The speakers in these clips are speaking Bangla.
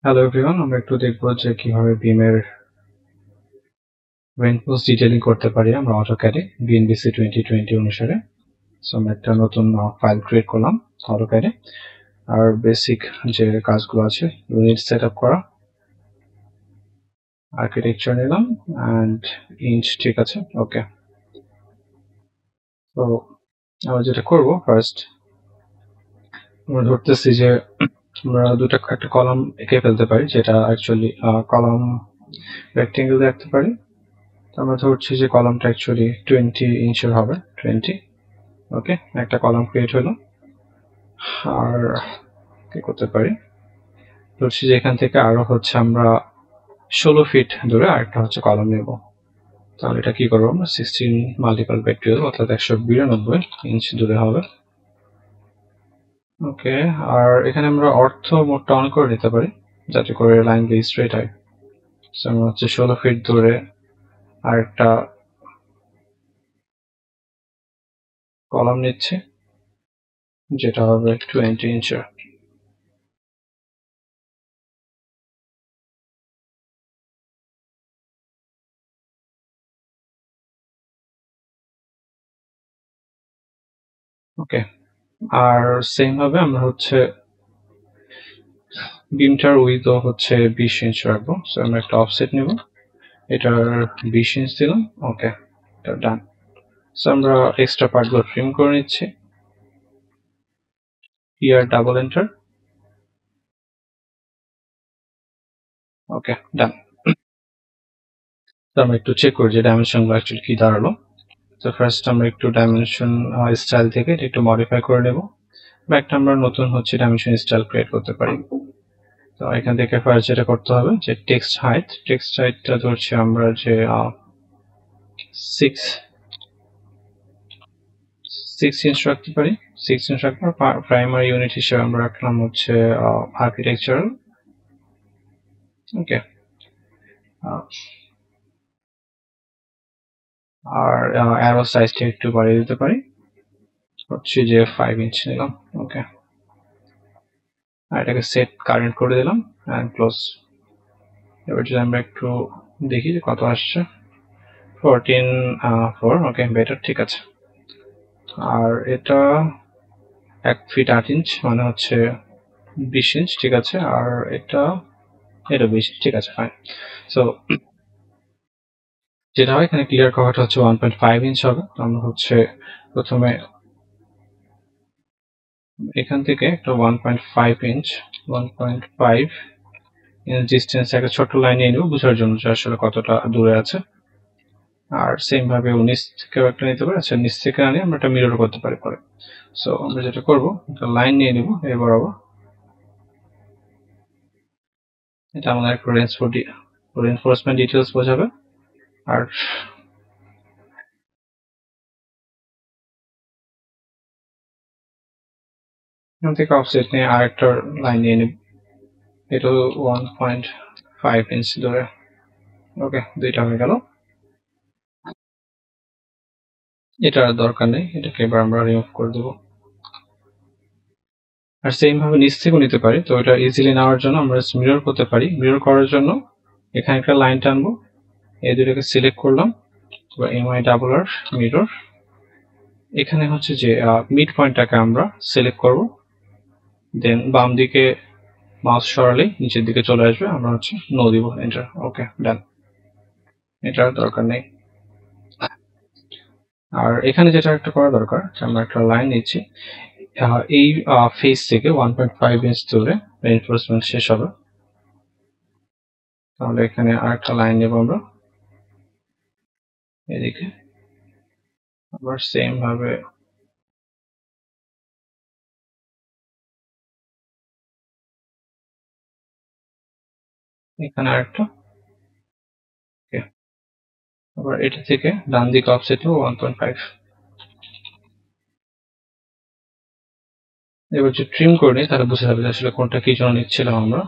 হ্যালো এভরিওয়ান, আমরা একটু দেখবো যে কিভাবে বিমের রেইনফোর্স ডিটেইলিং করতে পারি আমরা অটোক্যাডে বিএনবিসি 2020 অনুসারে। সো আমরা একটা নতুন ফাইল ক্রিয়েট করলাম অটোক্যাডে। আর বেসিক যে কাজগুলো আছে, ইউনিট সেট আপ করা, আর্কিটেকচার নিলাম অ্যান্ড ইঞ্চ, ঠিক আছে, ওকে। তো আমরা যেটা করবো ফার্স্ট, আমরা ধরতেছি যে আমরা একটা কলাম এঁকে ফেলতে পারি, যেটা অ্যাকচুয়ালি কলাম রেক্টেঙ্গেল রাখতে পারি। আমরা ধরছি যে কলামটা অ্যাকচুয়ালি 20 ইঞ্চের হবে, 20, ওকে। একটা কলাম ক্রিয়েট হলো। আর কি করতে পারি, ধরছি যে এখান থেকে আরো হচ্ছে আমরা 16 ফিট দূরে আরেকটা হচ্ছে কলাম নেব। তাহলে এটা কি করবো আমরা, 16 মাল্টিপল বাই 12 অর্থাৎ 192 ইঞ্চ দূরে হবে, ওকে। আর এখানে আমরা অর্থ মোডটা অন করে নিতে পারি যাতে করে লাইনগুলো স্ট্রেট হয়। আমরা হচ্ছে 16 ফিট দূরে আরেকটা কলাম নিচ্ছে, যেটা হবে 20 ইঞ্চের। ওকে। আর সেম ভাবে আমরা হচ্ছে বিমটার উইথও হচ্ছে 20 ইঞ্চ রাখবো। সো আমরা একটা অফসেট নিব, এটার 20 ইঞ্চ দিলাম, ওকে, এটা ডান। সো আমরা এক্সট্রা পার্টগুলো ট্রিম করে নিচ্ছি, ইয়ার ডাবল এন্টার, ওকে, ডান। তো আমরা একটু চেক করি যে ডাইমেনশনগুলো অ্যাকচুয়ালি কি দাঁড়ালো। তো ফার্স্ট আমরা একটু ডাইমেনশন স্টাইল থেকে এটা একটু মডিফাই করে নেব, বা একটা আমরা নতুন হচ্ছে ডাইমেনশন স্টাইল ক্রিয়েট করতে পারি। তো এখান থেকে ফার্স্ট যেটা করতে হবে যে টেক্সট হাইটটা ধরছি আমরা যে 6 ইঞ্চ রাখতে পারি, 6 ইঞ্চ রাখবো। প্রাইমারি ইউনিট হিসেবে আমরা রাখলাম হচ্ছে আর্কিটেকচারাল, ওকে। আর অ্যারো সাইজটা একটু বাড়িয়ে দিতে পারি, হচ্ছে যে 5 ইঞ্চ নিলাম, ওকে। আর এটাকে সেট কারেন্ট করে দিলাম অ্যান্ড ক্লোজ। এবার যদি আমরা একটু দেখি যে কত আসছে, 14.4, ওকে, বেটার, ঠিক আছে। আর এটা 1 ফিট 8 ইঞ্চ মানে হচ্ছে 20 ইঞ্চ, ঠিক আছে। আর এটা 20, ঠিক আছে, ফাইন। সো যেটা হয় এখানে ক্লিয়ার কভারটা হচ্ছে 1.5 ইঞ্চ হবে। আমরা হচ্ছে প্রথমে এখান থেকে একটা 1.5 ইঞ্চ ডিস্টেন্স একটা ছোট লাইন নিয়ে নেব বোঝার জন্য যে আসলে কতটা দূরে আছে। আর সেম ভাবে নিচ থেকেও একটা নিতে পারি, আচ্ছা নিচ থেকে আনি আমরা একটা মিরর করতে পারি পরে। সো আমরা যেটা করবো, একটা লাইন নিয়ে নিব এই বরাবর, এটা আমাদের একটা রেইনফোর্সমেন্ট ডিটেলস বোঝাবে। আর এখান থেকে অফসেট নিয়ে আরেকটা লাইন নিয়ে নিব, এটা 1.5 ইঞ্চ দূরে, ওকে, দুইটা হয়ে গেল। এটা আর দরকার নেই, এটাকে এবার আমরা রিমুভ করে দেবো। আর সেম ভাবে নিচ থেকেও নিতে পারি, তো এটা ইজিলি নেওয়ার জন্য আমরা মিরর করতে পারি। মিরর করার জন্য এখানে একটা লাইন টানবো, এই দুটোকে সিলেক্ট করলাম, এমআই ডাবল আর মিরর। এখানে হচ্ছে যে মিড পয়েন্টটাকে আমরা সিলেক্ট করব, দেন বাম দিকে মাউস সরালে নিচের দিকে চলে আসবে, আমরা হচ্ছে নো দিব, এন্টার, ওকে, ডান। এটার দরকার নেই। আর এখানে যেটা একটা করা দরকার, আমরা একটা লাইন নিচ্ছি, এই ফেস থেকে 1.5 ইঞ্চ দূরে রেইনফোর্সমেন্ট শেষ হবে। তাহলে এখানে আরেকটা লাইন নেব আমরা এদিকে, আবার সেম ভাবে এখানে আরেকটা, ওকে। আবার এটা থেকে ডান দিকে অফসেট নেব 1.5। এবার যদি ট্রিম করে নিই তাহলে বুঝে যাবে আসলে কোনটা কি জন্য নিচ্ছিলাম আমরা।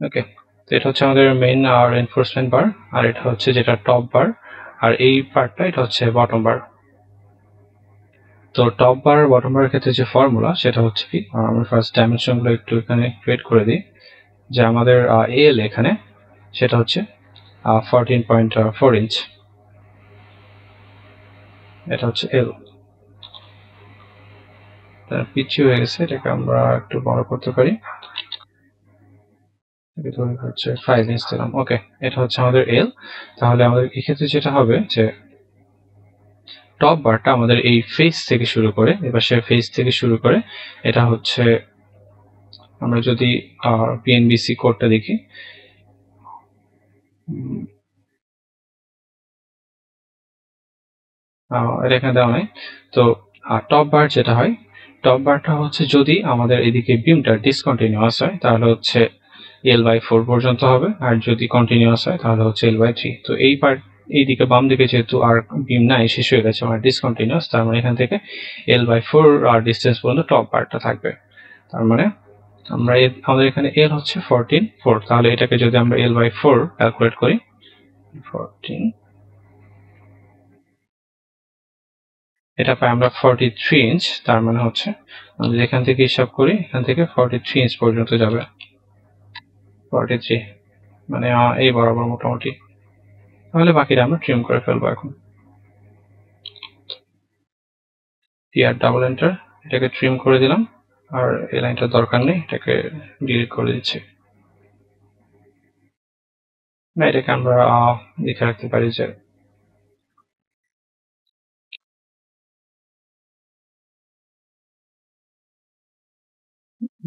ওকে, তো এটা হচ্ছে আমাদের মেইন রেইনফোর্সমেন্ট বার, আর এটা হচ্ছে যেটা টপ বার, আর এই পার্টটা এটা হচ্ছে বটম বার। তো টপ বার আর বটম বারের ক্ষেত্রে যে ফর্মুলা সেটা হচ্ছে কি, আমরা ফার্স্ট ডাইমেনশনগুলো একটু এখানে ক্রিয়েট করে দিই। যে আমাদের এল এখানে সেটা হচ্ছে 14.4 ইঞ্চ, এটা হচ্ছে এল। পিছিয়ে হয়ে গেছে, এটাকে আমরা একটু বড় করতে পারি, হচ্ছে 5 ইঞ্চ দিলাম। ওকে, এটা হচ্ছে আমাদের এল। তাহলে আমাদের এক্ষেত্রে যেটা হবে যে টপ বারটা আমাদের এই ফেস থেকে শুরু করে, এবার সে ফেস থেকে শুরু করে এটা হচ্ছে, আমরা যদি পিএনবিসি কোডটা দেখি, এটা এখানে দেওয়া নাই। তো টপ বার যেটা হয়, টপ বারটা হচ্ছে যদি আমাদের এদিকে বিমটা ডিসকন্টিনিউয়াস হয় তাহলে হচ্ছে L/4 পর্যন্ত হবে, আর যদি কন্টিনিউয়াস হয় তাহলে হচ্ছে L/3। তো এই পার্ট এইদিকে বাম দিকে যেহেতু আর বিম নাই, শেষ হয়ে গেছে, মানে ডিসকন্টিনিউয়াস, তার মানে এখান থেকে L/4 আর ডিস্টেন্স পর্যন্ত টপ বারটা থাকবে। তার মানে আমরা আমাদের এখানে L হচ্ছে 14.4, তাহলে এটাকে যদি আমরা L/4 ক্যালকুলেট করি, 14, এটা পাই আমরা 43 ইঞ্চ। তার মানে হচ্ছে আমরা এখান থেকে হিসাব করি, এখান থেকে 43 ইঞ্চ পর্যন্ত যাবে। 43 মানে এই বরাবর মোটামুটি। তাহলে বাকিটা আমরা ট্রিম করে ফেলবো এখন। টিআর ডাবল এন্টার, এটাকে ট্রিম করে দিলাম, আর এই লাইনটার দরকার নেই, এটাকে ডিলিট করে দিচ্ছি। না, এটাকে আমরা লিখে রাখতে পারি যে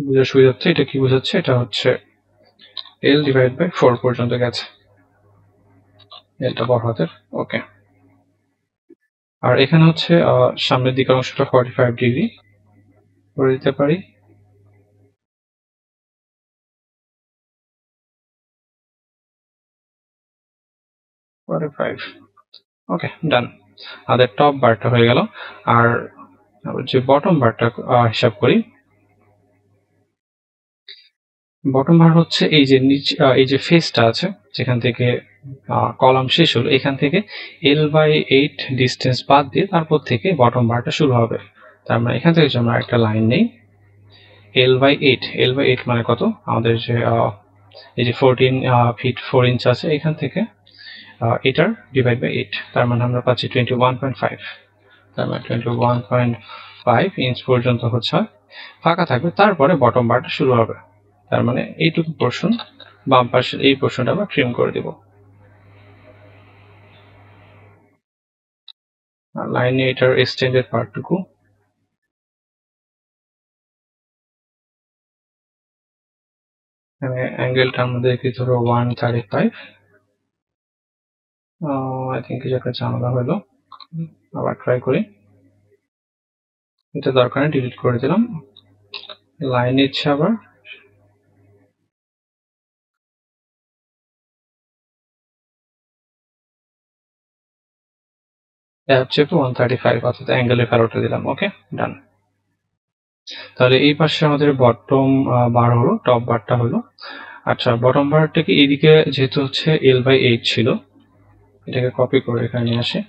বুঝার সুবিধার্থে এটা কি বোঝাচ্ছে, এটা হচ্ছে L/4 পর্যন্ত গেছে, এলটা বড় হাতের। ওকে, আর এখানে হচ্ছে সামনের দিকের অংশটা 45 ডিগ্রি করে দিতে পারি। ওকে, ডান। আমাদের টপ বারটা হয়ে গেল। আর যে বটম বারটা হিসাব করি, বটম বার হচ্ছে এই যে নিচ, এই যে ফেসটা আছে যেখান থেকে কলাম শেষ হলো, এখান থেকে L/8 ডিস্টেন্স বাদ দিয়ে তারপর থেকে বটম বারটা শুরু হবে। তার মানে এখান থেকে যদি আমরা একটা লাইন নেই, L/8 মানে কত, আমাদের যে এই যে 14 ফিট 4 ইঞ্চ আছে, এখান থেকে এটার ডিভাইড বাই 8, তার মানে আমরা পাচ্ছি 21.5। তার মানে 21.5 ইঞ্চ পর্যন্ত হচ্ছে ফাঁকা থাকবে, তারপরে বটম বারটা শুরু হবে। তার মানে এইটুকু পোর্শন, বাম পাশের এই পোর্শনটা আমরা ট্রিম করে দেব। আর লাইনে এটার এক্সটেন্ডেড পার্টটুকু, এখানে অ্যাঙ্গেলটা আমাদের কি ধরো 135, আই থিঙ্ক কিছু একটা ঝামেলা হলো, আবার ট্রাই করি। এটা দরকার নেই, ডিলিট করে দিলাম। লাইন ইচ্ছে আবার হচ্ছে 135, অর্থাৎ অ্যাঙ্গেলের ভ্যালুটা দিলাম। ওকে, ডান। তাহলে এই পাশে আমাদের বটম বার হলো, টপ বারটা হলো। আচ্ছা, বটম বারটাকে এইদিকে যেহেতু হচ্ছে L/8 ছিল, এটাকে কপি করে এখানে নিয়ে আসি।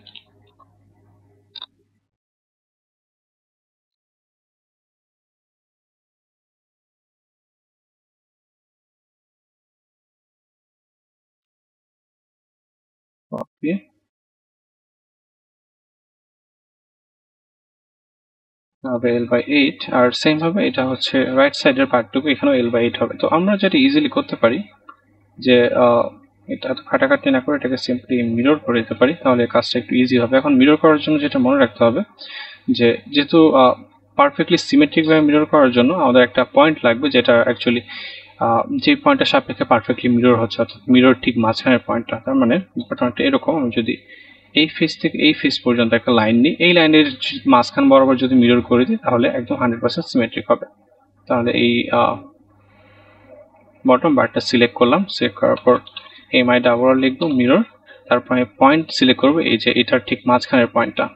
কপি, হবে L/8, আর সেম ভাবে এটা হচ্ছে রাইট সাইডের পার্টটুকু, এখানেও L/8 হবে। তো আমরা যেটা ইজিলি করতে পারি যে এটা এত খাটাখাটি না করে এটাকে সিম্পলি মিরর করে দিতে পারি, তাহলে কাজটা একটু ইজি হবে। এখন মিরর করার জন্য যেটা মনে রাখতে হবে, যে যেহেতু পারফেক্টলি সিমেট্রিক ভাবে মিরর করার জন্য আমাদের একটা পয়েন্ট লাগবে, যেটা অ্যাকচুয়ালি যে পয়েন্টটা সাপেক্ষে পারফেক্টলি মিরর হচ্ছে, অর্থাৎ মিরর ঠিক মাঝখানের পয়েন্টটা। তার মানে ব্যাপারটা এরকম, আমি যদি এই ফেস থেকে এই ফেস পর্যন্ত একটা লাইন নিই, এই লাইনের মাঝখান বরাবর যদি মিরর করে দিই তাহলে একদম 100% সিমেট্রিক হবে। তাহলে এই বটম বারটা সিলেক্ট করলাম, সিলেক্ট করার পর MI ডাবল লিখবো মিরর, তারপরে পয়েন্ট সিলেক্ট করবো এই যে এটার ঠিক মাঝখানের পয়েন্টটা,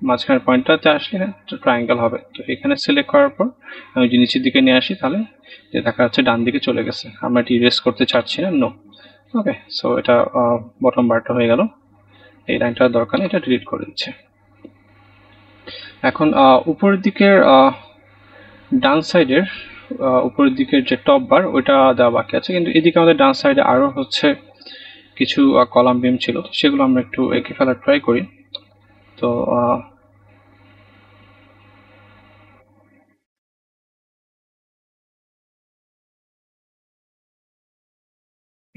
মাঝখানের পয়েন্টটাতে আসলে ট্রায়াঙ্গেল হবে। তো এখানে সিলেক্ট করার পর আমি যদি নিচের দিকে নিয়ে আসি তাহলে যে দেখা যাচ্ছে ডান দিকে চলে গেছে, আমরা এটি ইরেজ করতে চাচ্ছি না, নো। ওকে, সো এটা বটম বারটা হয়ে গেল। এই লাইনটার দরকার নেই, এটা ডিলিট করে দিচ্ছে। এখন উপরের দিকের ডান সাইডের উপরের দিকের যে টপ বার ওইটা দেওয়া বাকি আছে, কিন্তু এদিকে আমাদের ডান সাইডে আরও হচ্ছে কিছু কলাম বিম ছিল, তো সেগুলো আমরা একটু এঁকে ফেলার ট্রাই করি। তো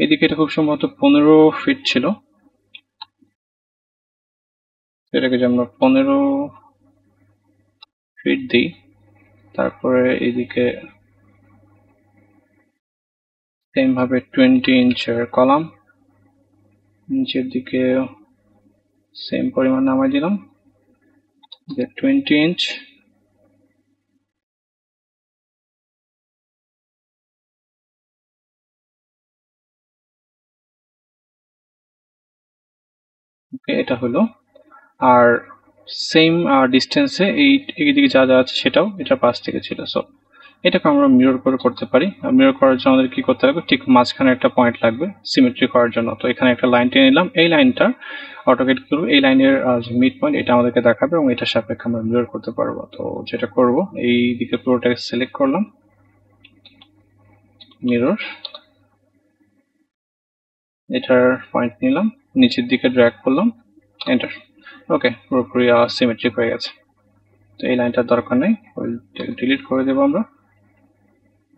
এদিকে এটা খুব সম্ভবত 15 ফিট ছিল, এটাকে যে আমরা 15 ফিট দিই। তারপরে এদিকে সেম ভাবে 20 ইঞ্চের কলাম, নিচের দিকে সেম পরিমাণ নামাই দিলাম, যে 20 ইঞ্চ। ওকে, এটা হলো। আর সেম ডিস্টেন্সে এইদিকে যা যা আছে সেটাও এটার পাশ থেকে ছিল। সো এটাকে আমরা মিরর করে করতে পারি। মিরর করার জন্য আমাদের কি করতে হবে, ঠিক মাঝখানে একটা পয়েন্ট লাগবে সিমেট্রি করার জন্য। তো এখানে একটা লাইন টেনে নিলাম, এই লাইনটা অটোকেট করবো, এই লাইনের যে মিড পয়েন্ট এটা আমাদেরকে দেখাবে এবং এটার সাপেক্ষে আমরা মিরর করতে পারবো। তো যেটা করব, এই দিকে পুরোটাকে সিলেক্ট করলাম, মিরর, এটার পয়েন্ট নিলাম, নিচের দিকে ড্র্যাগ করলাম, এন্টার। ওকে, পুরোপুরি সিমেট্রিক হয়ে গেছে। তো এই লাইনটার দরকার নেই, ডিলিট করে দেবো আমরা।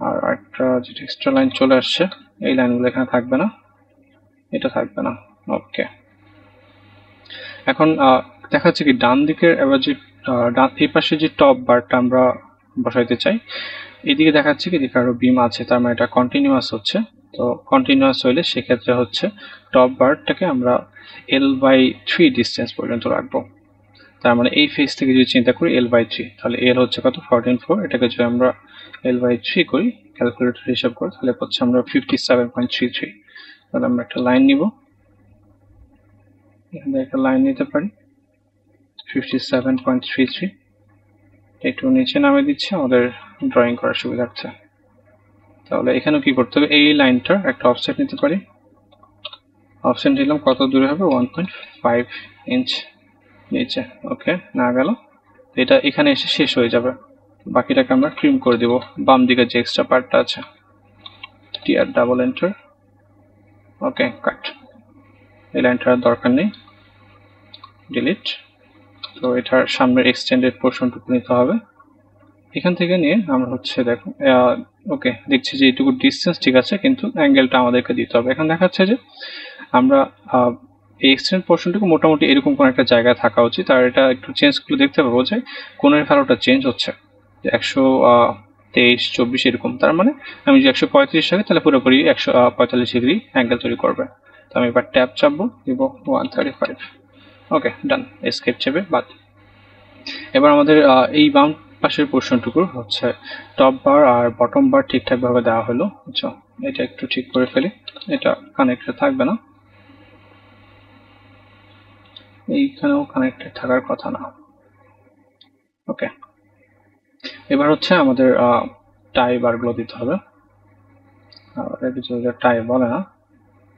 আর একটা যেটা এক্সট্রা লাইন চলে আসছে, এই লাইনগুলো এখানে থাকবে না, এটা থাকবে না। ওকে, এখন দেখা যাচ্ছে কি ডান দিকের এবার যে এই পাশে যে টপ বারটা আমরা বসাইতে চাই, এদিকে দেখাচ্ছে কি এদিকে আরো বিম আছে, তার মানে এটা কন্টিনিউয়াস হচ্ছে। তো কন্টিনিউয়াস হইলে সেক্ষেত্রে হচ্ছে টপ বারটাকে আমরা L/3 ডিস্টেন্স পর্যন্ত রাখবো। তার মানে এই ফেস থেকে যদি চিন্তা করি L/3, তাহলে L হচ্ছে কত, 14.4। এটাকে যদি আমরা L/3 করি, ক্যালকুলেটর হিসাব করে, তাহলে হচ্ছে আমরা 57.33। তাহলে আমরা একটা লাইন নিব, এখানে একটা লাইন নিতে পারি 57.33। একটু নিচে নামে দিচ্ছি আমাদের ড্রয়িং করার সুবিধার্থে। তাহলে এখানেও কি করতে হবে, এই লাইনটার একটা অফসেট নিতে পারি। অফসেট নিলাম, কত দূরে হবে, 1.5 ইঞ্চ নিচে। ওকে, না গেল, এটা এখানে এসে শেষ হয়ে যাবে। বাকিটাকে আমরা ট্রিম করে দিব, বাম দিকে যে এক্সট্রা পার্টটা আছে, টিআর ডাবল এন্টার। ওকে, কাট। এই লাইনটার দরকার নেই, ডিলিট। তো এটার সামনের এক্সটেন্ডেড পোর্শনটুকু নিতে হবে, এখান থেকে নিয়ে আমরা হচ্ছে দেখো, ওকে, দেখছি যে এইটুকু ডিস্টেন্স ঠিক আছে, কিন্তু অ্যাঙ্গেলটা আমাদেরকে দিতে হবে। এখন দেখাচ্ছে যে আমরা এই এক্সটেন্ড পোর্শনটুকু মোটামুটি এরকম কোনো একটা জায়গায় থাকা উচিত। আর এটা একটু চেঞ্জ করে দেখতে পাবো যে কোণের ভ্যালুটা চেঞ্জ হচ্ছে, 123, 24 এরকম। তার মানে আমি যদি 135 রাখি তাহলে পুরোপুরি 145 ডিগ্রি অ্যাঙ্গেল তৈরি করবে। তো আমি এবার ট্যাপ চাপবো, দিব 135। ওকে, ডান, এসকেপ চেপে বাদ। এবার আমাদের এই বাম পাশের পোর্শনটুকু হচ্ছে টপ বার আর বটম বার ঠিকঠাক ভাবে দেওয়া হলো। আচ্ছা, এটা একটু ঠিক করে ফেলি, এটা কানেক্টেড থাকবে না, এইখানেও কানেক্টেড থাকার কথা না। ওকে, এবার হচ্ছে আমাদের টাই বারগুলো দিতে হবে। কিছু টাই বলে না,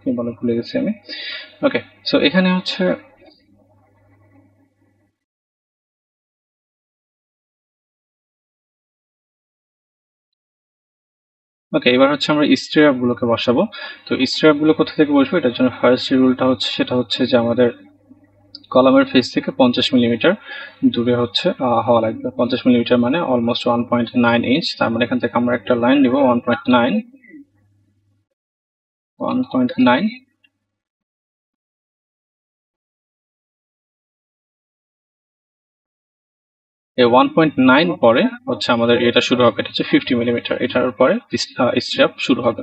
কি বলে ভুলে গেছি আমি। ওকে, সো এখানে হচ্ছে ওকে, এবার হচ্ছে আমরা স্ট্রেপ গুলোকে বসাবো। তো স্ট্রেপ গুলো কোথা থেকে বসবো, এটার জন্য ফার্স্ট যে রুলটা হচ্ছে সেটা হচ্ছে যে আমাদের কলামের ফেস থেকে 50 মিলিমিটার দূরে হচ্ছে হওয়া লাগবে। 50 মিলিমিটার মানে অলমোস্ট 1.9 ইঞ্চ। তার মানে এখান থেকে আমরা একটা লাইন নিব 1.9, এই 1.9 পরে হচ্ছে আমাদের এটা শুরু হবে, এটা হচ্ছে 50 মিলিমিটার, এটার পরে স্ট্র্যাপ শুরু হবে।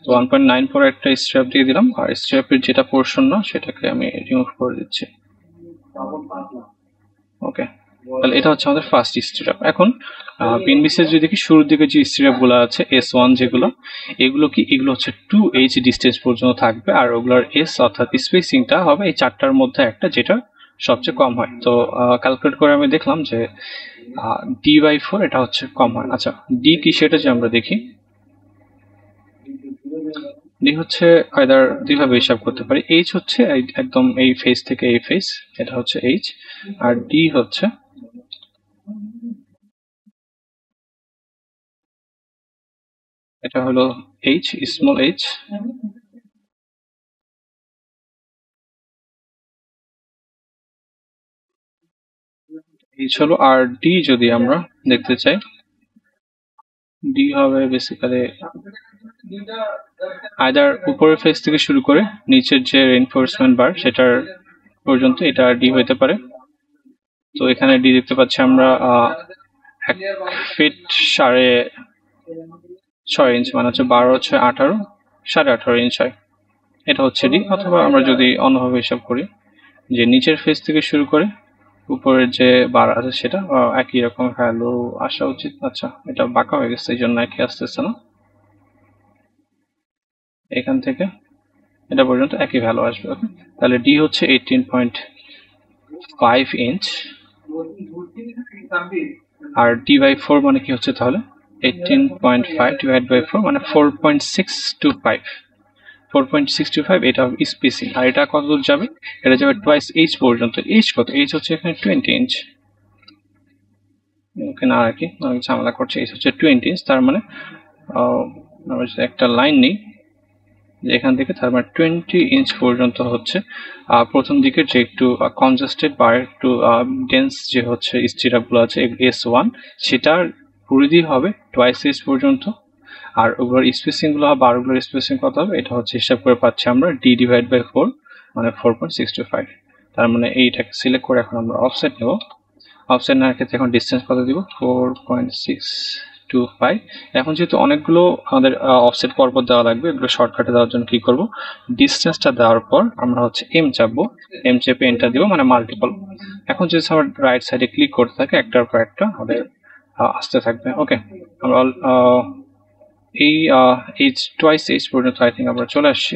তো 1.9 পরে একটা স্ট্র্যাপ দিয়ে দিলাম, আর স্ট্র্যাপের যেটা পোর্শন না সেটাকে আমি রিমুভ করে দিচ্ছি। ওকে, তাহলে এটা হচ্ছে আমাদের ফার্স্ট স্ট্র্যাপ। এখন বিনবিসের যদি দেখি শুরুর দিকে যে স্ট্র্যাপ গুলো আছে S1 যেগুলো, এগুলো হচ্ছে 2H ডিস্টেন্স পর্যন্ত থাকবে, আর ওগুলোর S অর্থাৎ স্পেসিংটা হবে এই চারটার মধ্যে একটা, যেটা সবচেয়ে কম হয়। তো ক্যালকুলেট করে আমি দেখলাম যে D/4 এটা হচ্ছে কম হয়। আচ্ছা, ডি কি সেটা যে আমরা দেখি। ডি হচ্ছে আইদার দুইভাবে হিসাব করতে পারি। এইচ হচ্ছে একদম এই ফেস থেকে এই ফেস, এটা হচ্ছে এইচ, আর ডি হচ্ছে এটা হলো এইচ, স্মল এইচ, এইচ হলো। আর ডি যদি আমরা দেখতে চাই, ডি হবে বেসিক্যালি আইদার উপরের ফেস থেকে শুরু করে নিচের যে রেইনফোর্সমেন্ট বার সেটার পর্যন্ত এটা ডি হইতে পারে। তো এখানে ডি দেখতে পাচ্ছি আমরা 1 ফিট 6.5 ইঞ্চ, মানে হচ্ছে 12 6 18 18.5 ইঞ্চ হয়, এটা হচ্ছে ডি। অথবা আমরা যদি অন্যভাবে হিসাব করি যে নিচের ফেস থেকে শুরু করে উপরের যে বার আছে সেটা একই রকম ভ্যালু আসা উচিত। আচ্ছা, এটা বাঁকা হয়ে গেছে এই জন্য একই আসতেছে না, এখান থেকে এটা পর্যন্ত একই ভ্যালু আসবে। ওকে, তাহলে ডি হচ্ছে 18.5 ইঞ্চ, আর D/4 মানে কি হচ্ছে তাহলে 18.5 ডিভাইড বাই 4 মানে 4.625। 4.625 এটা হবে স্পেসিং। আর এটা কত দূর যাবে? এটা যাবে টুয়াইস এইচ পর্যন্ত। এইচ কত? এইচ হচ্ছে এখানে 20 ইঞ্চ। ওকে, না রাখি, অনেক ঝামেলা করছে। এইচ হচ্ছে 20 ইঞ্চ, তার মানে আমরা যদি একটা লাইন নিই যে এখান থেকে, তার মানে 20 ইঞ্চ পর্যন্ত হচ্ছে প্রথম দিকের যে একটু কনজাস্টেড বা একটু ডেন্স যে হচ্ছে স্টিরাপগুলো আছে S1, সেটার পরিধি হবে টুয়াইস এইচ পর্যন্ত। আর ওগুলোর স্পেসিং গুলো হবে, বারগুলোর স্পেসিং কত হবে এটা হচ্ছে হিসাব করে পাচ্ছি আমরা D/4 মানে 4.625। তার মানে এইটাকে সিলেক্ট করে এখন আমরা অফসেট নেব। অফসেট নেওয়ার ক্ষেত্রে এখন ডিসটেন্স কত দিব? 4.625। এখন যেহেতু অনেকগুলো আমাদের অফসেট পরপর দেওয়া লাগবে, এগুলো শর্টকাটে দেওয়ার জন্য কি করব, ডিসটেন্সটা দেওয়ার পর আমরা হচ্ছে এম চাপবো, এম চেপে এন্টার দিব, মানে মাল্টিপল। এখন যদি আমরা রাইট সাইডে ক্লিক করতে থাকি একটার পর একটা আমাদের আসতে থাকবে। ওকে, আমরা এই এইচ টুয়াইস এইচ পর্যন্ত আই থিঙ্ক আমরা চলে আসছি।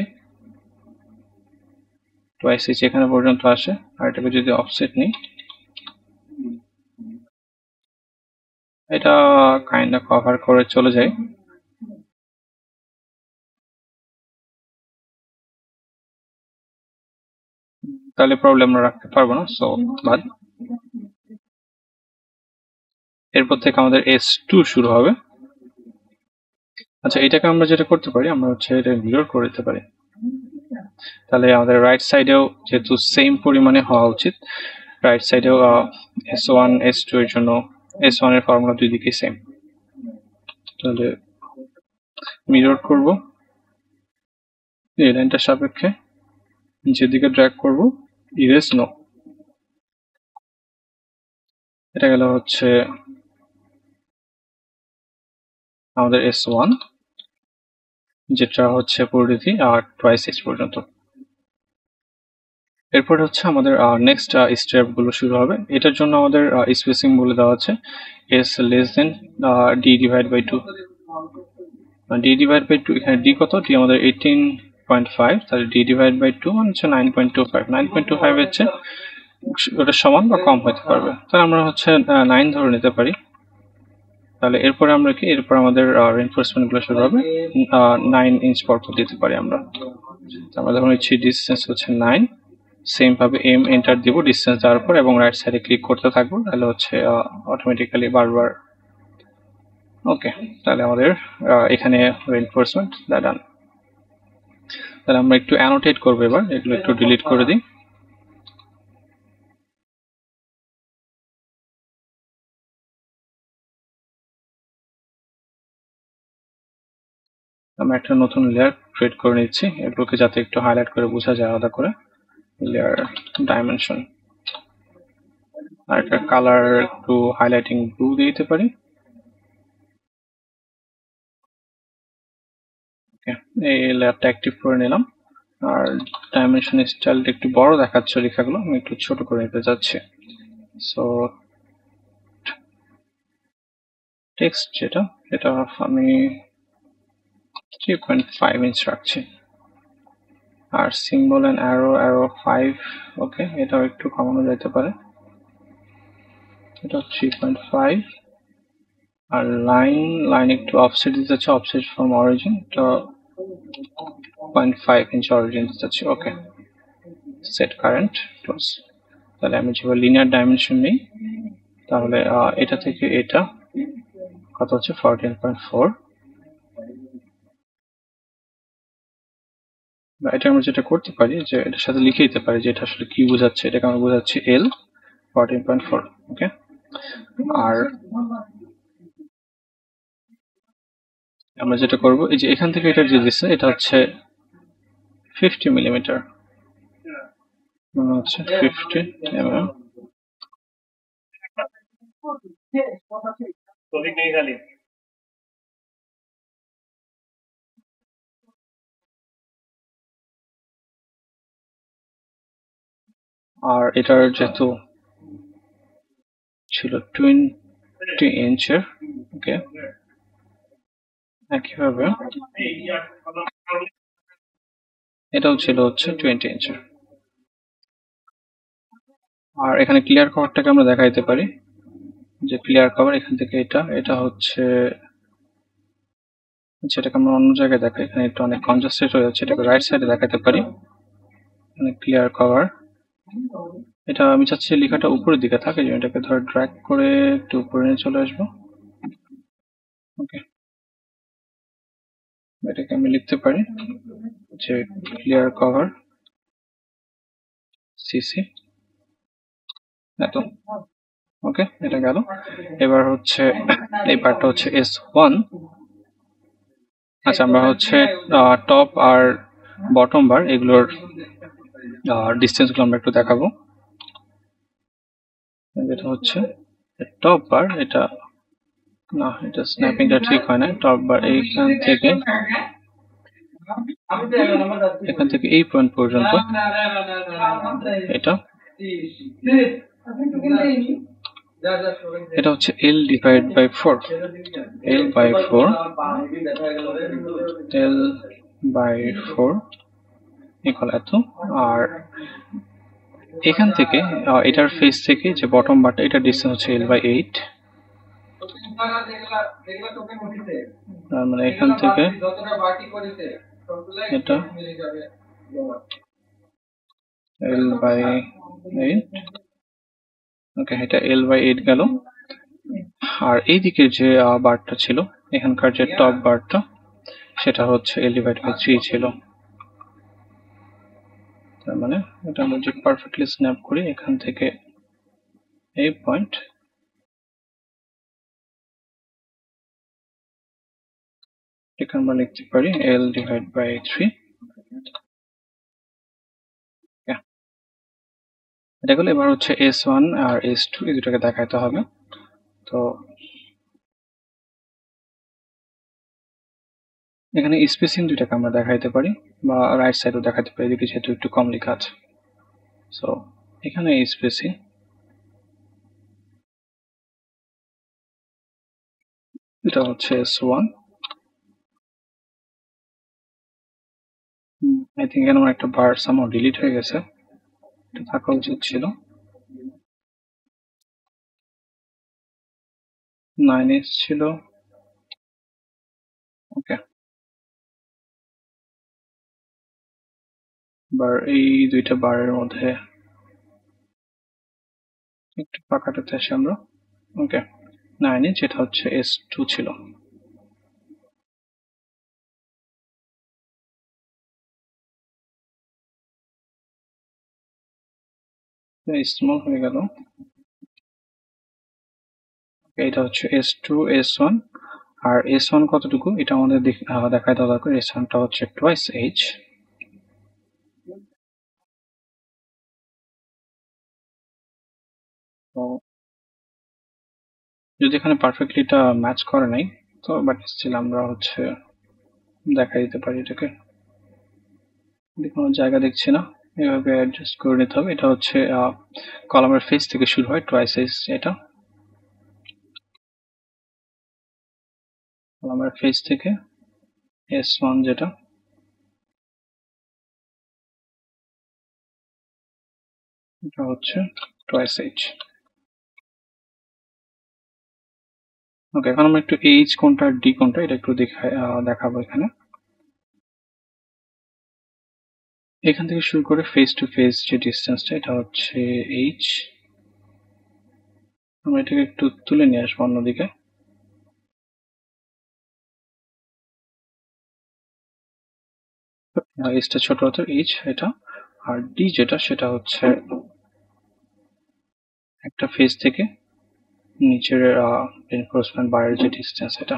টুয়াইস এইচ এখানে পর্যন্ত আসে। আর এটাকে যদি অফসেট নিই, এটা কাইন্ডা কভার করে চলে যায়। তাহলে প্রবলেম আমরা রাখতে পারবো না, সো বাদ। এরপর থেকে আমাদের S2 শুরু হবে। আচ্ছা, এটাকে আমরা যেটা করতে পারি, আমরা হচ্ছে এটা মিরর করে দিতে পারি। তাহলে আমাদের রাইট সাইডেও যেহেতু সেম পরিমাণে হওয়া উচিত, রাইট সাইডেও S1 S2 এর জন্য S1 এর ফর্মুলা দুই দিকেই সেম। তাহলে মিরর করব, এই লাইনটার সাপেক্ষে নিচের দিকে ড্র্যাগ করব, ইরেজ নো। এটা গেল হচ্ছে আমাদের S1, যেটা হচ্ছে পরিধি আর টুয়াইস এইচ পর্যন্ত। এরপর হচ্ছে আমাদের নেক্সট স্টেপ গুলো শুরু হবে। এটার জন্য আমাদের স্পেসিং বলে দেওয়া আছে S< D/2। D/2 এখানে D কত? D আমাদের 18.5, তাহলে D/2 মানে হচ্ছে 9.25। 9.25 হচ্ছে ওটা সমান বা কম হতে পারবে, তাহলে আমরা হচ্ছে 9 ধরে নিতে পারি। তাহলে এরপরে আমরা কি, এরপর আমাদের রেইনফোর্সমেন্ট গুলো শুরু হবে 9 ইঞ্চ পর দিতে পারি আমরা। আমরা যখন ইচ্ছি ডিসটেন্স হচ্ছে 9, সেম ভাবে এম এন্টার দিব ডিসটেন্স দেওয়ার পর, এবং রাইট সাইডে ক্লিক করতে থাকবো, তাহলে হচ্ছে অটোমেটিক্যালি বারবার। ওকে, তাহলে আমাদের এখানে রেইনফোর্সমেন্ট ডান। তাহলে আমরা একটু অ্যানোটেট করবো এবার, এগুলো একটু ডিলিট করে দিই। আমরা একটা নতুন লেয়ার ক্রিয়েট করে নিচ্ছি, এগুলোকে যাতে একটু হাইলাইট করে বোঝা যায় আলাদা করে। লেয়ার ডাইমেনশন, আর একটা কালার একটু হাইলাইটিং ব্লু দিয়ে দিতে পারি। এই লেয়ারটা অ্যাক্টিভ করে নিলাম। আর ডাইমেনশন স্টাইলটা একটু বড় দেখাচ্ছে লেখাগুলো, আমি একটু ছোট করে নিতে যাচ্ছি। সো টেক্সট যেটা, এটা আমি 3.5 ইঞ্চ রাখছি। আর সিম্বল এন্ড অ্যারো 5, ওকে, এটাও একটু কমানো যেতে পারে, এটা 3.5। আর লাইন একটু অফসেট দিতে চাচ্ছি, অফসেট ফ্রম অরিজিন, এটা 0.5 ইঞ্চ অরিজিন দিতে চাচ্ছি, ওকে। Set current close. তাহলে আমি যেভাবে লিনিয়ার ডাইমেনশন নেই, তাহলে এটা থেকে এটা কত হচ্ছে 14.4। এটা আমরা যেটা করতে পারি যে এটার সাথে লিখে দিতে পারি যে এটা আসলে কি বোঝাচ্ছে, এটাকে আমরা বোঝাচ্ছি L 14.4, ওকে। আর আমরা যেটা করব, এই যে এখান থেকে এটা যে দিচ্ছে এটা হচ্ছে 50 মিলিমিটার, মনে হচ্ছে 50 mm। আর এটার যেহেতু ছিল 20 ইঞ্চের, ওকে, একইভাবে এটাও ছিল হচ্ছে 20 ইঞ্চের। আর এখানে ক্লিয়ার কভারটাকে আমরা দেখাইতে পারি যে ক্লিয়ার কভার এখান থেকে এটা হচ্ছে, যেটাকে আমরা অন্য জায়গায় দেখাই, এখানে একটু অনেক কনজাস্টেড হয়ে যাচ্ছে, এটাকে রাইট সাইডে দেখাতে পারি, এখানে ক্লিয়ার কভার। এটা আমি চাচ্ছি লেখাটা উপরের দিকে থাকে, যে এটাকে ধরে ড্র্যাগ করে একটু উপরে নিয়ে চলে আসবো, ওকে। এটাকে আমি লিখতে পারি যে ক্লিয়ার কভার সিসি, এত, ওকে, এটা গেল। এবার হচ্ছে এই পার্টটা হচ্ছে S1। আচ্ছা, আমরা হচ্ছে টপ আর বটম বার এগুলোর ডিসটেন্স গুলো আমরা একটু দেখাবো। যেটা হচ্ছে টপ বার, এটা না, এটা স্ন্যাপিংটা ঠিক হয় না। টপ বার এখান থেকে এই পয়েন্ট পর্যন্ত, এটা হচ্ছে L divide by 4, L by 4, L by 4 equal এত। আর এখান থেকে এটার ফেস থেকে যে বটম বারটা, এটা ডিসটেন্স হচ্ছে L বাই 8, মানে এখান থেকে এটা L বাই 8, ওকে, এটা L বাই 8 গেল। আর এইদিকে যে বারটা ছিল, এখানকার যে টপ বারটা, সেটা হচ্ছে L ডিভাইড বাই 3 ছিল। তার মানে এটা আমরা যদি পারফেক্টলি স্ন্যাপ করি, এখান থেকে এই পয়েন্ট, এখানে আমরা লিখতে পারি L ডিভাইড বাই 3, এটা গেল। এবার হচ্ছে S1 আর S2 এই দুটাকে দেখাইতে হবে। তো এখানে স্পেসিং দুইটাকে আমরা দেখাইতে পারি, বা রাইট সাইডও দেখাতে পারি, এদিকে যেহেতু একটু কম লেখা আছে। সো এখানে স্পেসিং, এটা হচ্ছে S1। আই থিঙ্ক এখানে আমার একটা বার সামহাও ডিলিট হয়ে গেছে, এটা থাকা উচিত ছিল। 9s ছিল, ওকে। বার, এই দুইটা বারের মধ্যে একটু পাকাটাতে আসি আমরা, ওকে। 9 যেটা হচ্ছে S2 ছিল। স্মল হয়ে গেল, এটা হচ্ছে S2 S1। আর S1 কতটুকু এটা আমাদের দেখাই দেওয়া দরকার। S1টা হচ্ছে টুয়াইস H, তো যদি এখানে পারফেক্টলি এটা ম্যাচ করে নাই, তো বাট স্টিল আমরা হচ্ছে দেখা দিতে পারি এটাকে। কোনো জায়গা দেখছি না, এভাবে অ্যাডজাস্ট করে নিতে হবে। এটা হচ্ছে কলামের ফেস থেকে শুরু হয়, টুয়াইস H, এটা কলামের ফেস থেকে S1 যেটা, এটা হচ্ছে টয়েস এইচ। ওকে, এখন আমরা একটু এইচ কোনটা ডি কোনটা এটা একটু দেখাবো এখানে। এখান থেকে শুরু করে ফেস টু ফেস যে ডিস্টেন্সটা এটা হচ্ছে এইচ। আমরা এটাকে একটু তুলে নিয়ে আসবো অন্যদিকে। এইচটা ছোট হতো এইচ এটা, আর ডি যেটা সেটা হচ্ছে একটা ফেস থেকে নিচের রিইনফোর্সমেন্ট বারের যে ডিস্টেন্স এটা।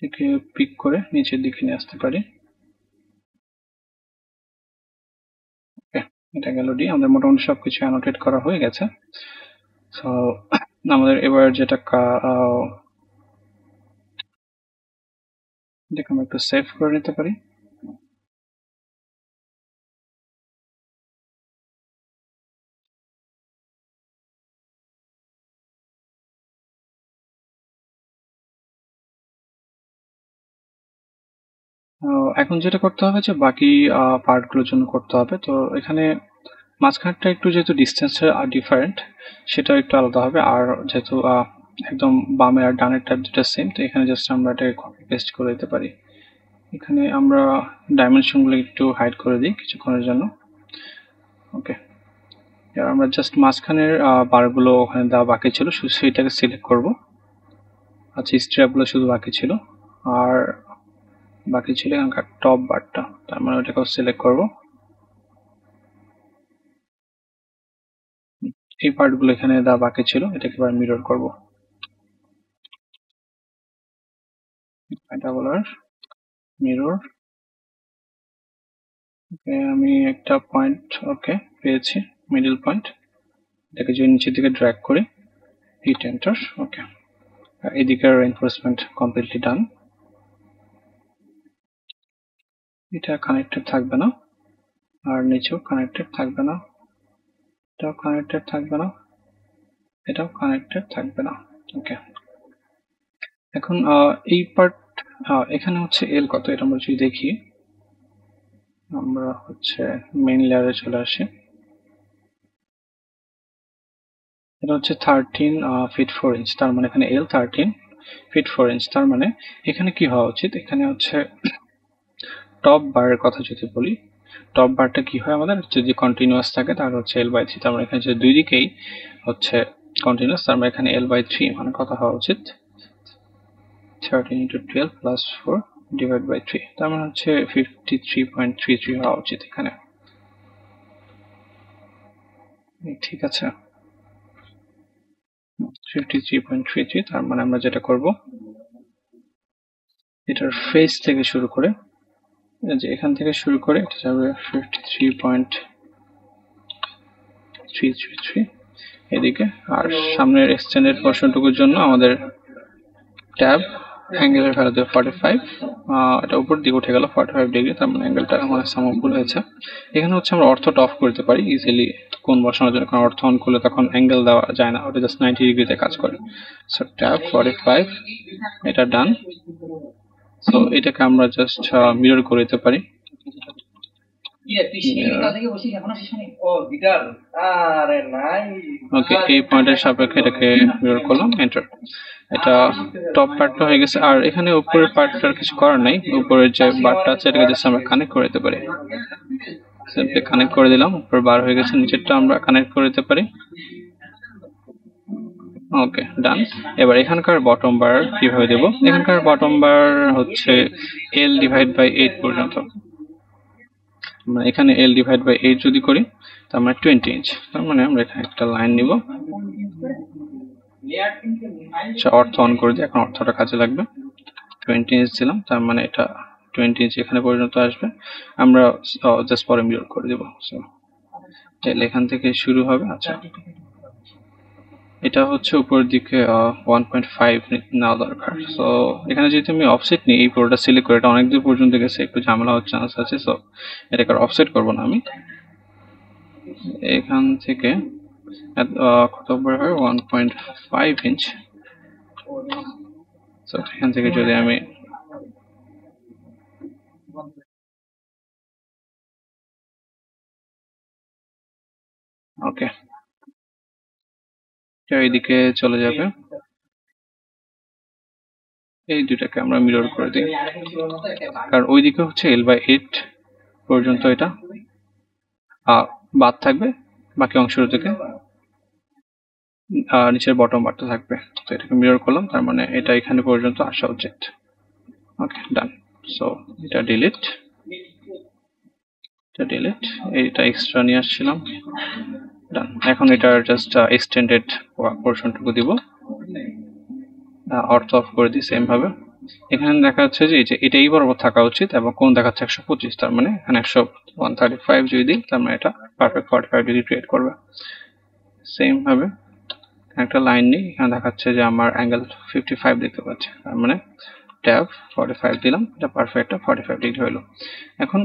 এটাকে পিক করে নিচের দিকে নিয়ে আসতে পারি। ওকে, এটা গেল ডি। আমাদের মোটামুটি সবকিছু অ্যানোটেট করা হয়ে গেছে। সো আমাদের এবার যেটা এটাকে আমরা একটু সেভ করে নিতে পারি। এখন যেটা করতে হবে যে বাকি পার্টগুলোর জন্য করতে হবে। তো এখানে মাঝখানটা একটু যেহেতু ডিস্টেন্সটা ডিফারেন্ট, সেটা একটু আলাদা হবে। আর যেহেতু একদম বামে আর ডানেরটা দুটো সেম, তো এখানে জাস্ট আমরা এটাকে কপি পেস্ট করে দিতে পারি। এখানে আমরা ডাইমেনশনগুলো একটু হাইড করে দিই কিছুক্ষণের জন্য। ওকে, এবার আমরা জাস্ট মাঝখানের বারগুলো ওখানে দেওয়া বাকি ছিল, শুধু সেইটাকে সিলেক্ট করব। আচ্ছা, স্ট্র্যাপগুলো শুধু বাকি ছিল, আর বাকি ছিল এখানকার টপ বারটা, তার মানে ওটাকেও সিলেক্ট করব। এই পার্টগুলো এখানে দেওয়া বাকি ছিল, এটাকে এবার মিরর করব। ডাবল আর মিরর। আমি একটা পয়েন্ট ওকে পেয়েছি, মিডল পয়েন্ট। এটাকে যদি নিচের দিকে ড্র্যাগ করি, হিট এন্টার। ওকে, এদিকে রিইনফোর্সমেন্ট কমপ্লিটলি ডান। এটা কানেক্টেড থাকবে না, আর নিচেও কানেক্টেড থাকবে না, এটাও কানেক্টেড থাকবে না, এটাও কানেক্টেড থাকবে না। ওকে, এখন এই পার্ট এখানে হচ্ছে এল কত এটা আমরা যদি দেখি, আমরা হচ্ছে মেইন লেয়ারে চলে আসি। এটা হচ্ছে 13 ফিট 4 ইঞ্চ, তার মানে এখানে এল 13 ফিট 4 ইঞ্চ। তার মানে এখানে কি হওয়া উচিত, এখানে হচ্ছে টপ বারের কথা যদি বলি, টপ বারটা কি হয় আমাদের যদি কন্টিনিউয়াস থাকে তাহলে হচ্ছে এল বাই থ্রি। তার মানে এখানে যদি দুই দিকেই হচ্ছে কন্টিনিউয়াস, তার মানে এখানে এল বাই থ্রি মানে কত হওয়া উচিত, 13 into 12 plus 4 divided by 3, তার মানে হচ্ছে 53.33 হওয়া উচিত এখানে। ঠিক আছে, 53.33। তার মানে আমরা যেটা করব, এটার ফেস থেকে শুরু করে, যে এখান থেকে শুরু করে এটা যাবে 53.333 এদিকে। আর সামনের এক্সটেন্ডেড পোর্শনটুকুর জন্য আমাদের ট্যাব অ্যাঙ্গেলের ভ্যালু দেবে 45। এটা উপর দিকে উঠে গেল 45 ডিগ্রি, তার মানে অ্যাঙ্গেলটা আমাদের সামগ্রী হয়েছে। এখানে হচ্ছে আমরা অর্থটা অফ করতে পারি ইজিলি কোণ বসানোর জন্য, কারণ অর্থ অন করলে তখন অ্যাঙ্গেল দেওয়া যায় না, ওটা জাস্ট 90 ডিগ্রিতে কাজ করে। সো ট্যাব 45, এটা ডান। সো এটাকে আমরা জাস্ট মিরর করে দিতে পারি। ওকে, এই পয়েন্টের সাপেক্ষে এটাকে মিরর করলাম, এন্টার। এটা টপ পার্টটা হয়ে গেছে। আর এখানে উপরের পার্টটার কিছু করার নাই, উপরের যে বারটা আছে এটাকে জাস্ট আমরা কানেক্ট করে দিতে পারি। সিম্পলি কানেক্ট করে দিলাম, উপর বার হয়ে গেছে, নিচেরটা আমরা কানেক্ট করে দিতে পারি। ওকে, ডান। এবার এখানকার বটম বার কিভাবে দেব, এখানকার বটম বার হচ্ছে এল ডিভাইড বাই 8 পর্যন্ত। আমরা এখানে এল ডিভাইড বাই 8 যদি করি, তার মানে 20 ইঞ্চ। তার মানে আমরা এখানে একটা লাইন নিব, অর্থ অন করে দিই, এখন অর্থটা কাজে লাগবে। 20 ইঞ্চ দিলাম, তার মানে এটা 20 ইঞ্চ এখানে পর্যন্ত আসবে। আমরা জাস্ট পরে মিরর করে দেব। সো এখান থেকে শুরু হবে। আচ্ছা, এটা হচ্ছে উপরের দিকে 1.5 নেওয়া দরকার। সো এখানে যদি আমি অফসেট নিই, এই পুরোটা সিলেক্ট করে, এটা অনেক দূর পর্যন্ত গেছে, একটু ঝামেলা হওয়ার চান্স আছে। সো এটাকে অফসেট করবো না আমি, এখান থেকে কত উপরে হয় 1.5 ইঞ্চ। সো এখান থেকে যদি আমি এইদিকে চলে যাবে, এই দুটাকে আমরা মিরর করে দিই, কারণ ওইদিকে হচ্ছে L/8 পর্যন্ত এটা বাদ থাকবে, বাকি অংশের থেকে নিচের বটম বারটা থাকবে। তো এটাকে মিরর করলাম, তার মানে এটা এখানে পর্যন্ত আসা উচিত। ওকে, ডান। সো এটা ডিলিট, এইটা এক্সট্রা নিয়ে আসছিলাম, ডান। এখন এটা জাস্ট এক্সটেন্ডেড পোর্শনটুকু দিব, অর্থ অফ করে দিই সেম ভাবে। এখানে দেখা যাচ্ছে যে এটাই বরাবর থাকা উচিত এবং কোণ দেখাচ্ছে 125, তার মানে এখানে 135 যদি দিই, তার মানে এটা পারফেক্ট 45 ডিগ্রি ক্রিয়েট করবে। সেম ভাবে একটা লাইন নিই, এখানে দেখাচ্ছে যে আমার অ্যাঙ্গেল 55 দেখতে পাচ্ছি, তার মানে ট্যাব 45 দিলাম, এটা পারফেক্ট 45 ডিগ্রি হলো। এখন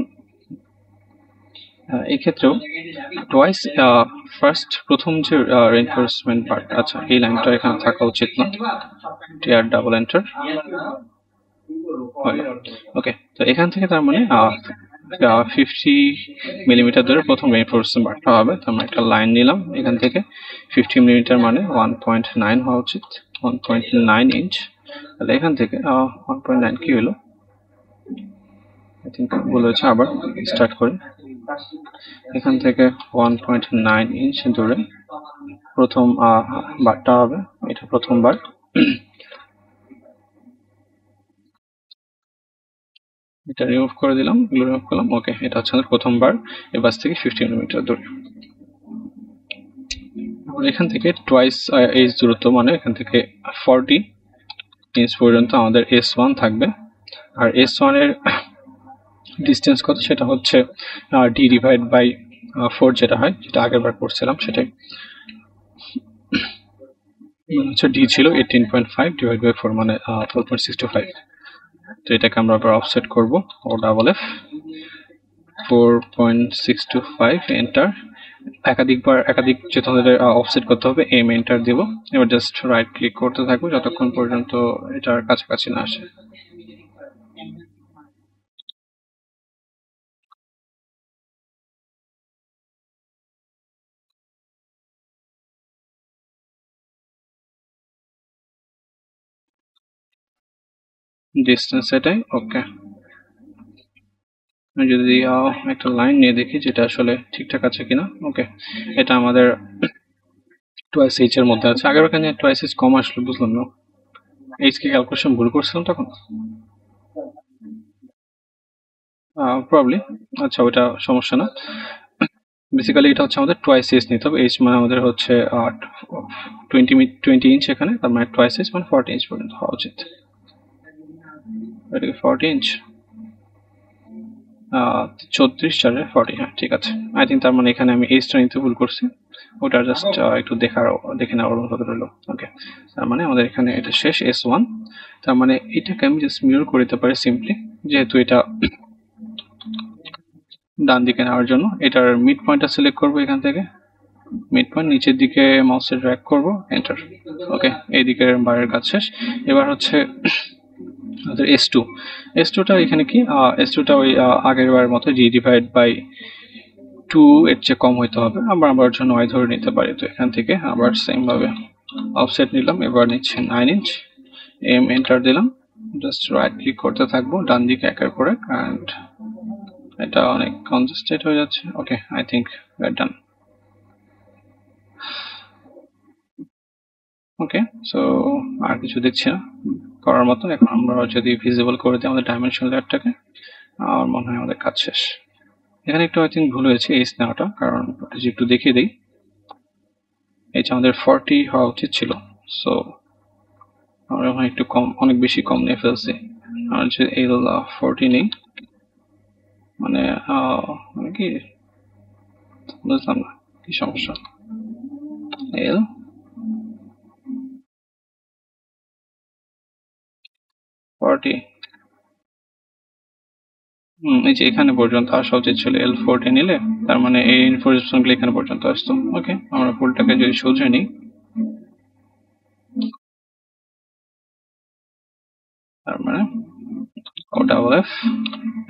এই ক্ষেত্রেও টোয়াইস ফার্স্ট প্রথম যে রিইনফোর্সমেন্ট পার্ট, আচ্ছা এই লাইনটা এখানে থাকা উচিত না, টিআর ডাবল এন্টার। ওকে, তো এখান থেকে তার মানে 50 মিলিমিটার ধরে প্রথম রিইনফোর্সমেন্ট পার্টটা হবে, তো আমরা একটা লাইন নিলাম এখান থেকে, 50 মিলিমিটার মানে 1.9 হওয়া উচিত, 1.9 ইঞ্চ। তাহলে এখান থেকে 1.9 কি হলো, আই থিঙ্ক ভুল হয়েছে, আবার স্টার্ট করি। এখান থেকে 1.9 ইঞ্চ ধরে প্রথম বারটা হবে, এটা প্রথমবার। এটা রিমুভ করে দিলাম, রিমুভ করলাম। ওকে, এটা হচ্ছে আমাদের প্রথমবার এই বাস থেকে 50 মিলিমিটার দূরে। এখান থেকে টোয়াইস এইচ দূরত্ব, মানে এখান থেকে 40 ইঞ্চ পর্যন্ত আমাদের S1 থাকবে। আর S1 এর ডিস্টেন্স কত, সেটা হচ্ছে D ডিভাইড বাই 4 যেটা হয়, যেটা আগের বার করছিলাম সেটাই, হচ্ছে D ছিল 18.5 ডিভাইড বাই 4 মানে 4.625। তো এটাকে আমরা আবার অফসেট করব, ও ডাবল F 4.625 এন্টার। একাধিক যেহেতু আমাদের অফসেট করতে হবে, এম এন্টার দেব। এবার জাস্ট রাইট ক্লিক করতে থাকবো যতক্ষণ পর্যন্ত এটার কাছাকাছি না আসে। ডিস্টেন্স এটাই, ওকে। যদি একটা লাইন নিয়ে দেখি যেটা আসলে ঠিকঠাক আছে কিনা। ওকে, এটা আমাদের টোয়াইস এইচ এর মধ্যে আছে। আগের ওখানে টোয়াইস এইচ কম আসলো, বুঝলাম না, এইচ কে ক্যালকুলেশন ভুল করছিলাম তখন প্রবলি। আচ্ছা, ওটা সমস্যা না। বেসিক্যালি এটা হচ্ছে আমাদের টোয়াইস এইচ নিতে হবে। এইচ মানে আমাদের হচ্ছে 20 ইঞ্চ এখানে, তার মানে টোয়াইস এইচ মানে 40 ইঞ্চ পর্যন্ত হওয়া উচিত। এটা 40 ইঞ্চ, 34/40, হ্যাঁ ঠিক আছে। আই থিঙ্ক তার মানে এখানে আমি এইচটা নিতে ভুল করছি, ওটা জাস্ট একটু দেখে নেওয়ার অনুরোধ রইল। ওকে, তার মানে আমাদের এখানে এটা শেষ S1। তার মানে এটাকে আমি জাস্ট মিরর করে দিতে পারি সিম্পলি, যেহেতু এটা ডান দিকে নেওয়ার জন্য। এটার মিড পয়েন্টটা সিলেক্ট করবো এখান থেকে, মিড পয়েন্ট নিচের দিকে মাউসে ড্র্যাগ করব, এন্টার। ওকে, এই দিকের বারের কাজ শেষ। এবার হচ্ছে আমাদের S2টা এখানে কি, S2টা ওই আগের বারের মতো D ডিভাইড বাই 2 এর চেয়ে কম হইতে হবে। আবার জন্য y ধরে নিতে পারি। তো এখান থেকে আবার সেম ভাবে অফসেট নিলাম, এবার নিচ্ছে 9 ইঞ্চ, এম এন্টার দিলাম, জাস্ট রাইট ক্লিক করতে থাকবো ডান দিকে একের পর এক, অ্যান্ড এটা অনেক কনজেস্টেড হয়ে যাচ্ছে। Okay, I think we are done. Okay, so আর কিছু দেখছি না করার মতো। এখন আমরা যদি ভিজিবল করে দিই আমাদের ডাইমেনশন লেয়ারটাকে, আমার মনে হয় আমাদের কাজ শেষ। এখানে একটু আই থিঙ্ক ভুল হয়েছে এইচ নেওয়াটা, কারণ যদি একটু দেখিয়ে দিই, এইচ আমাদের 40 হওয়া উচিত ছিল। সো আমরা ওখানে একটু কম, অনেক বেশি কম নিয়ে ফেলছি। আর যে L40 নেই, মানে কি বুঝলাম না কি সমস্যা। L40, এই যে এখানে পর্যন্ত আসা উচিত ছিল L40 নিলে, তার মানে এই ইনফরমেশন গুলো এখানে পর্যন্ত আসতো। ওকে, আমরা ফুলটাকে যদি সোজা নিই, তার মানে ও ডাবল F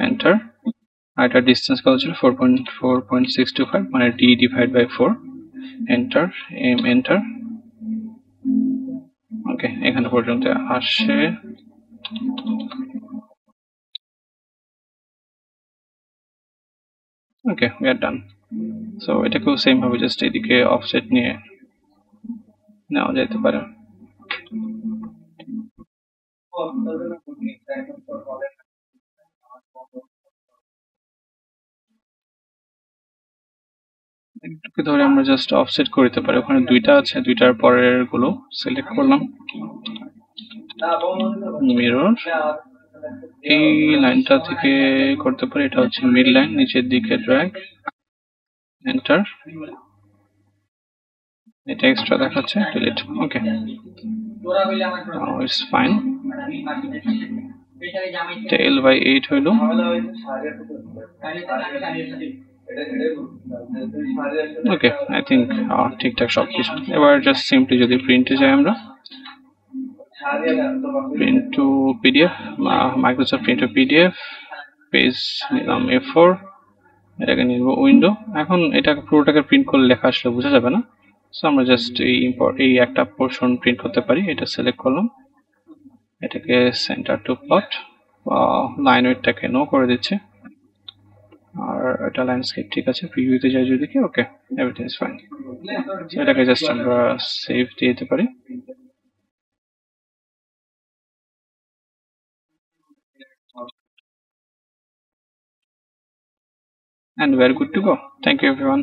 এন্টার। আর এটা ডিস্টেন্স কত ছিল 4.625, মানে D divide by 4, enter, M enter. Okay, এখানে পর্যন্ত আসে। Okay, we are done. So এটাকেও সেম ভাবে জাস্ট এদিকে অফসেট নিয়ে নেওয়া যেতে পারে। একটুকে ধরে আমরা জাস্ট অফসেট করে দিতে পারি। ওখানে দুইটা আছে, দুইটার পরের গুলো সিলেক্ট করলাম, মিরর এই লাইনটা থেকে করতে পারি। এটা হচ্ছে মিড লাইন, নিচের দিকে ড্র্যাগ, এন্টার। এটা এক্সট্রা দেখাচ্ছে, delete. Okay, it's fine. Tell by 8 হইল। ওকে, আই থিঙ্ক ঠিকঠাক সবকিছু। এবার জাস্ট সিম্পলি যদি প্রিন্টে যাই আমরা, print two PDF, Microsoft print two PDF, page নিলাম A4, এটাকে নিব উইন্ডো। এখন এটা পুরোটাকে প্রিন্ট করলে লেখা আসলে বোঝা যাবে না, সো আমরা জাস্ট এই একটা পোর্শন প্রিন্ট করতে পারি। এটা সিলেক্ট করলাম, এটাকে সেন্টার টু প্লট, লাইন ওয়েটটাকে নো করে দিচ্ছে, আর এটা ল্যান্ডস্কেপ ঠিক আছে। প্রিভিউতে যাই যদি কি, ওকে, এভরিথিং ইজ ফাইন। এটাকে জাস্ট আমরা সেভ দিয়ে দিতে পারি। And we're good to go. Thank you everyone.